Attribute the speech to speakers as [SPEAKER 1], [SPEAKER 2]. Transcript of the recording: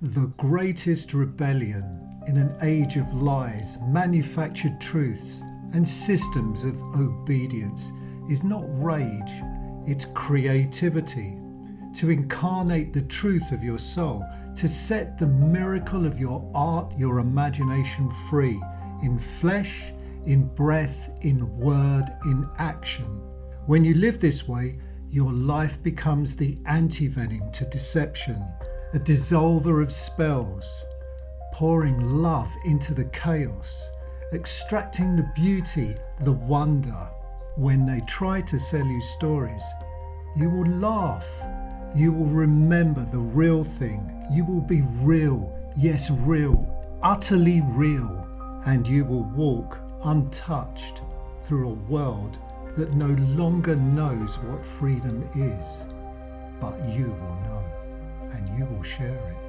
[SPEAKER 1] The greatest rebellion in an age of lies, manufactured truths, and systems of obedience is not rage, it's creativity. To incarnate the truth of your soul, to set the miracle of your art, your imagination free, in flesh, in breath, in word, in action. When you live this way, your life becomes the anti-venom to deception, a dissolver of spells, pouring love into the chaos, extracting the beauty, the wonder. When they try to sell you stories, you will laugh. You will remember the real thing. You will be real, yes, real, utterly real. And you will walk untouched through a world that no longer knows what freedom is. But you will know, and you will share it.